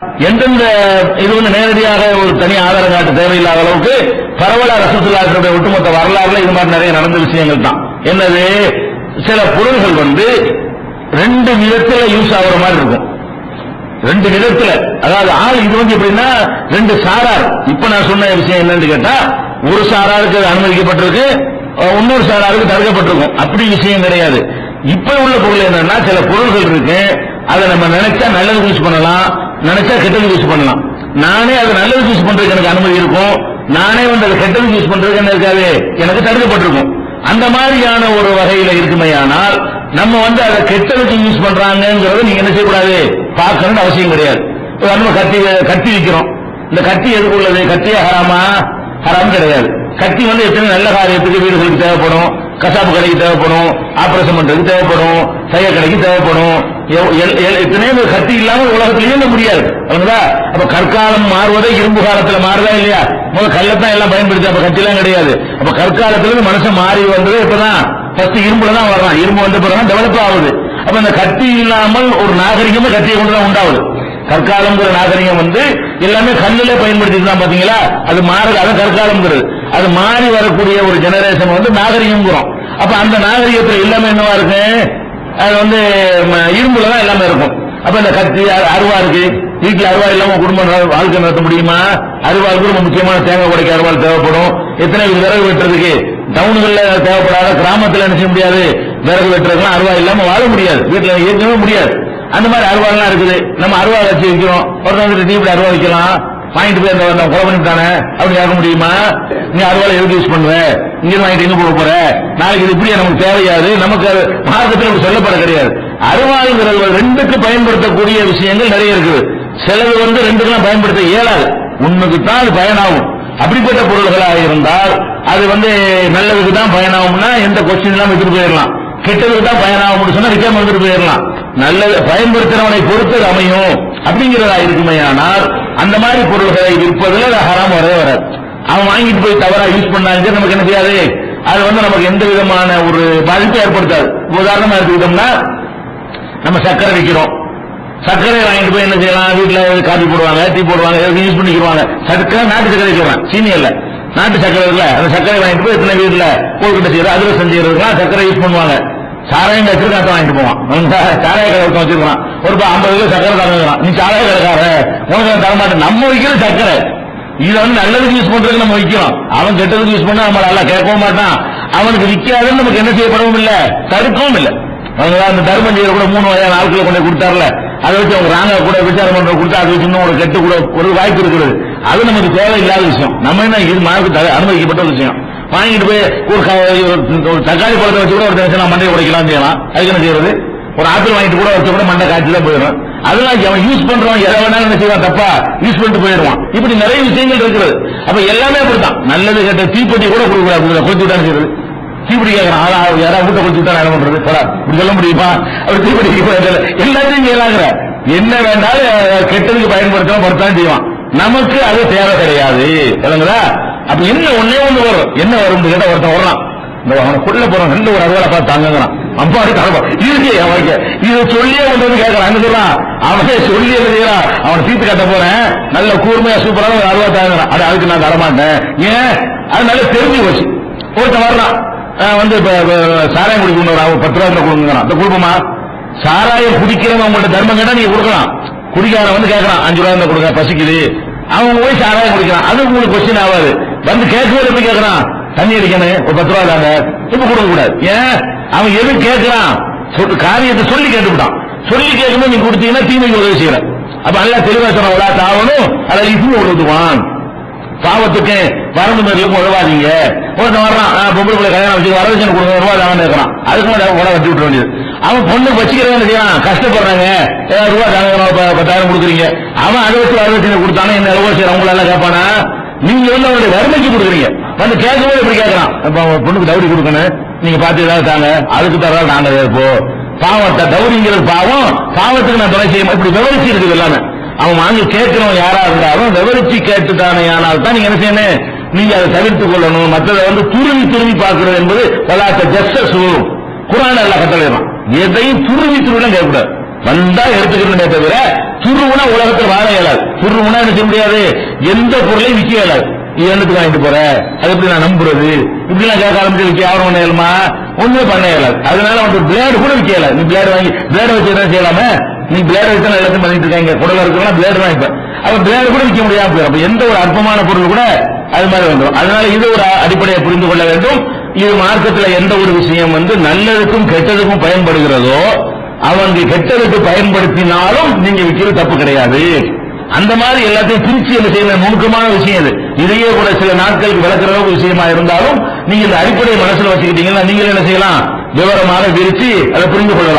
எந்தெந்த இது வந்து நேரடியாக ஒரு தனி ஆதாரம் காட்ட தேவையில்லாத அளவுக்கு பரவலா ரசூலுல்லாஹி ஒட்டுமொத்த வரலாறுல இது மாதிரி நிறைய நடந்த விஷயங்கள் தான். என்னது, சில பொருள்கள் வந்து ரெண்டு விதத்துல யூஸ் ஆகுற மாதிரி இருக்கும். ரெண்டு விதத்துல, அதாவது ஆள் இது வந்து எப்படின்னா ரெண்டு சாரார். இப்ப நான் சொன்ன விஷயம் என்னன்னு கேட்டா, ஒரு சாராருக்கு அனுமதிக்கப்பட்டிருக்கு, இன்னொரு சாராருக்கு தடுக்கப்பட்டிருக்கும். அப்படி விஷயம் கிடையாது. இப்ப உள்ள பொருள் என்னன்னா, சில பொருள்கள் இருக்கு, அதை நம்ம நினைச்சா நல்லது யூஸ் பண்ணலாம், நினைச்சா கெட்டது யூஸ் பண்ணலாம். நானே அதை நல்லது யூஸ் பண்றதுக்கு எனக்கு அனுமதி இருக்கும், நானே வந்து அதை கெட்டது யூஸ் பண்றதுக்கு என்ன இருக்காது, எனக்கு தடுக்கப்பட்டிருக்கும். அந்த மாதிரியான ஒரு வகையில இருக்குமையானால் நம்ம வந்து அதை கெட்டதுக்கு யூஸ் பண்றாங்கிறத நீங்க என்ன செய்யக்கூடாது, பார்க்கணும்னு அவசியம் கிடையாது. நம்ம கத்தி விற்கிறோம், இந்த கத்தி எதுக்கு உள்ளது, கத்தியா ஹராமா? ஹராம் கிடையாது. கத்தி வந்து எத்தனை நல்ல காரியத்துக்கு, வீடுகளுக்கு தேவைப்படும், கசாப்பு கடைக்கு தேவைப்படும், ஆபரேஷன் பண்றதுக்கு தேவைப்படும், தைய கடைக்கு தேவைப்படும். எத்தனையோ கத்தி இல்லாம உலகத்திலேயே முடியாது. அப்ப கற்காலம் மாறுவதே இரும்பு காலத்துல மாறுதா இல்லையா? முதல்ல கல்லத்தான் எல்லாம் பயன்படுத்தி, அப்ப கத்தி எல்லாம் கிடையாது. அப்ப கற்காலத்துல மனுஷன் மாறி வந்தது இப்பதான் ஃபர்ஸ்ட் இரும்புல தான் வர்றான். இரும்பு வந்த பிறகு டெவலப் ஆகுது. அப்ப இந்த கத்தி இல்லாமல் ஒரு நாகரிகமே கத்தியை கொண்டுதான் உண்டாகுது. கற்காலம்ங்கிற நாகரிகம் வந்து எல்லாமே கல்லிலே பயன்படுத்திட்டு தான் பாத்தீங்களா, அது மாறுது. அதான் கற்காலம்ங்கிறது. அது மாறி வரக்கூடிய ஒரு ஜெனரேஷன் வந்து நாகரிகம்ங்கிறோம். அப்ப அந்த நாகரிகத்துல எல்லாமே என்னவா இருக்கு, அது வந்து இரும்புல தான் எல்லாமே இருக்கும். அப்ப இந்த கத்தி அருவா இருக்கு, வீட்டுல அருவா இல்லாம குடும்பம் வாழ்க்கை நடத்த முடியுமா? அருவாளுக்கு ரொம்ப முக்கியமான தேங்காய் உடைக்க அருவாள் தேவைப்படும். எத்தனை விறகு வெட்டுறதுக்கு டவுன்கள்ல தேவைப்படாத, கிராமத்துல என்ன செய்ய முடியாது, விறகு வெட்டுறதுலாம் அருவா இல்லாம வாழ முடியாது, வீட்டுல ஏற்கனவே முடியாது. அந்த மாதிரி அருவாள்லாம் இருக்குது. நம்ம அருவா வச்சு வைக்கிறோம், ஒருத்தவங்க டீப்ல அருவா வைக்கலாம், வாங்கிட்டு போய் அந்த கொலை பண்ணிட்டானே அப்படி கேட்க முடியுமா? நீ அருவாளை எதுக்கு யூஸ் பண்ணுவ, இங்க வாங்கிட்டு எங்க போக போற, நாளைக்கு இது இப்படியே நமக்கு தேவையாது, நமக்கு மார்க்கத்தில் சொல்லப்பட கிடையாது. அருவாளுங்கிறது ரெண்டுக்கு பயன்படுத்தக்கூடிய விஷயங்கள் நிறைய இருக்குது. சிலது வந்து ரெண்டுக்கெல்லாம் பயன்படுத்த இயலாது, ஒண்ணுக்கு தான் அது பயனாகும். அப்படிப்பட்ட பொருள்களாக இருந்தால் அது வந்து நல்லதுக்கு தான் பயனாகும்னா எந்த கொஸ்டின் எல்லாம் எடுத்துட்டு போயிடலாம், கெட்டதுக்கு தான் பயனாகும் சொன்னா ரிட்டர்ன் வந்துட்டு போயிடலாம். நல்லது பயன்படுத்துறவனை பொறுத்து அமையும் அப்படிங்கிறதா இருக்குமே. ஆனால் அந்த மாதிரி பொருள்களை விற்பதில் ஹராம் வரவே வராது. அவன் வாங்கிட்டு போய் தவறா யூஸ் பண்ணாங்க நமக்கு என்ன செய்யாது, அது வந்து நமக்கு எந்த விதமான ஒரு பாதிப்பை ஏற்படுத்தாது. உதாரணமா எடுத்துக்கிட்டோம்னா, நம்ம சர்க்கரை விற்கிறோம், சர்க்கரை வாங்கிட்டு போய் என்ன செய்யலாம், வீட்டுல காபி போடுவாங்க, டீ போடுவாங்க, யூஸ் பண்ணிக்குவாங்க. சர்க்கரை நாட்டு சர்க்கரை வைக்கிறான், சீனி இல்ல, நாட்டு சர்க்கரை இல்ல. அந்த சர்க்கரை வாங்கிட்டு போய் எத்தனை வீட்டுல கோல்கட்டை செய்யறது, அதிரசம் செய்யறதுலாம் சர்க்கரை யூஸ் பண்ணுவாங்க. சாராயம் வச்சிருக்காத்த வாங்கிட்டு போவான், சாராய கடை வச்சிருக்கான், ஒரு 50 கிலோ சர்க்கரை தரங்கிறான், நீ சாராய கடைக்கார உனக்கு தரமாட்டேன். நம்ம வைக்கிற சர்க்கரை இதை வந்து நல்லதுக்கு யூஸ் பண்றதுக்கு நம்ம வைக்கிறோம், அவன் கெட்டதுக்கு யூஸ் பண்ணா நம்ம நல்லா கேட்கவும் மாட்டான், அவனுக்கு விற்காதுன்னு நமக்கு என்ன செய்யப்படவும் இல்லை, தடுக்கவும் இல்லை. அந்த தர்மம் செய்யற கூட 3 வகையான ஆட்களை கொண்டு கொடுத்தாருல, அதை வச்சு அவங்க ராங்க கூட விசாரம் பண்ற கொடுத்தா அது வச்சு இன்னும் ஒரு கெட்டு கூட ஒரு வாய்ப்பு இருக்கிறது. அது நமக்கு தேவையில்லாத விஷயம். நம்ம என்ன இது மார்க்கு அனுமதிக்கப்பட்ட விஷயம். வாங்கிட்டு போய் ஒரு தக்காளி பழத்தை வச்சு கூட ஒரு தினசரி மண்டையை உடைக்கலாம் செய்யலாம். அதுக்கு என்ன செய்யறது, ஒரு ஆப்பிள் வாங்கிட்டு கூட வச்சு கூட மண்டை காய்ச்சி தான் போயிடும். அதெல்லாம் அவன் யூஸ் பண்றவன் எதை வேணாலும் என்ன செய்வான், தப்பா யூஸ் பண்ணிட்டு போயிடுவான். இப்படி நிறைய விஷயங்கள் இருக்கிறது. அப்ப எல்லாமே அப்படித்தான். நல்லது கேட்ட தீப்பெட்டி கூட கொடுக்கூடாது, கொஞ்சம் விட்டான்னு செய்யறது. தீப்பிடி கேட்கறான், யாராவது வீட்டை கொடுத்து விட்டா என்ன பண்றது, இப்படி சொல்ல முடியுமா? அப்படி தீப்பிடி எல்லாத்தையும் செய்யலாங்கிற, என்ன வேண்டாலும் கெட்டதுக்கு பயன்படுத்தவும் படுத்தான் செய்வான். நமக்கு அது தேவை கிடையாது இல்லைங்களா? அப்ப என்ன ஒன்னே ஒண்ணு வரும், என்ன வரும் கேட்டா ஒருத்தன் வரலாம், அவனை கொள்ள போறான், ரெண்டு ஒரு அறுவலை பார்த்து தாங்குறான், அம்பாடி தரப்பா இருக்கு அவனுக்கு இதை சொல்லியே வந்து கேட்கறான், என்ன சொல்றான், அவனே சொல்லி எழுதுகிறான், அவனை தீர்த்து கட்ட போறேன், நல்ல கூர்மையா சூப்பரான ஒரு அறுவா தாங்குறான், அதுக்கு நான் தரமாட்டேன். ஏன், அது நல்லா தெரிஞ்சு போச்சு. ஒருத்தன் வர்றான், வந்து சாராயம் குடிக்கணும், 10 ரூபாய் கொடுங்கிறான், அந்த குடும்பமா சாராயம் குடிக்கிறவன் அவங்கள்ட்ட தர்மம் கேட்டா நீங்க கொடுக்கலாம். குடிக்காரன் வந்து கேட்கறான், 5 ரூபாய் கொடுங்க பசிக்குது, அவன் போய் சாராயம் குடிக்கிறான், அது உங்களுக்கு கொஸ்டின் ஆகாது. வந்து கேட்கவே எப்படி கேட்கறான், தண்ணி அடிக்கணும் ஒரு 10 ரூபாய் தாங்க, இப்ப கொடுக்க கூடாது. ஏன், அவன் எது கேட்கறான், காரியத்தை சொல்லி கேட்டுவிட்டான். சொல்லி கேட்கணும், நீங்க கொடுத்தீங்கன்னா தீமைக்கு உதவி செய்யற. அப்ப நல்லா தெளிவா சொன்ன தாவணும், அதை இது உழுதுவான். பாவத்துக்கு வரம்பு மேலும் உழவாதீங்க. ஒருத்தன் வர்றான், பொம்பளை பிள்ளை கல்யாணம் வச்சு வரதட்சணை கொடுங்க, ரூபாய் தாங்க இருக்கிறான், அதுக்கு உடனே வச்சு விட்டுற வேண்டியது. அவன் பொண்ணு வச்சுக்கிறவன் செய்யறான், கஷ்டப்படுறாங்க, ரூபாய் தாங்க 10,000 கொடுக்குறீங்க, அவன் அதை வச்சு வரதட்சணை கொடுத்தானே என்ன ரூபாய் செய்யற, அவங்கள எல்லாம் கேட்பானா? நீங்க வந்து அவனுடைய வறுமைக்கு கொடுக்குறீங்க. வந்து கேட்கும்போது எப்படி கேட்கறான், பொண்ணுக்கு தவறி கொடுக்கணும், நீங்க பார்த்து ஏதாவது தாங்க, அதுக்கு தர நாங்க இப்போ பாவத்தை தவறிங்கிறது பாவம், பாவத்துக்கு நான் துணை செய்ய இப்படி விவரிச்சு இருக்குது எல்லாமே. அவன் வாங்கி கேட்கிறவன் யாரா இருந்தாலும் விவரிச்சு கேட்டுட்டானே, ஆனால் தான் நீங்க என்ன செய்யணும், நீங்க அதை தவிர்த்துக் கொள்ளணும். மற்றதை வந்து துருவி பார்க்கிறது என்பது வலாத்த ஜஸ்ட் குர்ஆன் எல்லாம் கட்டளைதான். எதையும் துருவி கேட்கக்கூடாது, வந்தா எடுத்துக்கணுமே தவிர துருவுனா உலகத்தில் வாழ இயலாது. இயலாது. துருமுனா என்ன செய்ய முடியாது, எந்த பொருளையும் விற்க இயலாது. இது என்னத்துக்கு வாங்கிட்டு போற, அது எப்படி நான் நம்புறது, இப்படி எல்லாம் கேட்க ஆரம்பிச்சு விற்க யாரும் பண்ண இயலுமா, ஒண்ணுமே பண்ண இயலாது. அதனால அவனுக்கு பிளேடு கூட விற்க இயலாது. நீ பிளேடு வாங்கி பிளேடு வச்சு என்ன செய்யலாமே, நீ பிளேடு வச்சு எல்லாத்தையும் பண்ணிட்டு இருக்காங்க, குடல இருக்கலாம் பிளேடு தான். இப்ப அவன் பிளேடு கூட விற்க முடியாம போயிடும். அப்ப எந்த ஒரு அற்பமான பொருள் கூட அது மாதிரி வந்துடும். அதனால இது ஒரு அடிப்படையை புரிந்து கொள்ள வேண்டும். இது மார்க்கத்தில் எந்த ஒரு விஷயம் நல்லதுக்கும் கெட்டதுக்கும் பயன்படுகிறதோ, அவங்க கெட்டதுக்கு பயன்படுத்தினாலும் நீங்க விற்கிறது தப்பு கிடையாது. அந்த மாதிரி எல்லாத்தையும் பிரிச்சு என்ன செய்யணும், நுணுக்கமான விஷயம் இது. இதையே கூட சில நாட்களுக்கு விளக்குற விஷயமா இருந்தாலும் நீங்க இந்த அடிப்படையை மனசுல வச்சுக்கிட்டீங்கன்னா நீங்க என்ன செய்யலாம், விவரமாக விரிச்சு அதை புரிந்து கொள்ளலாம்.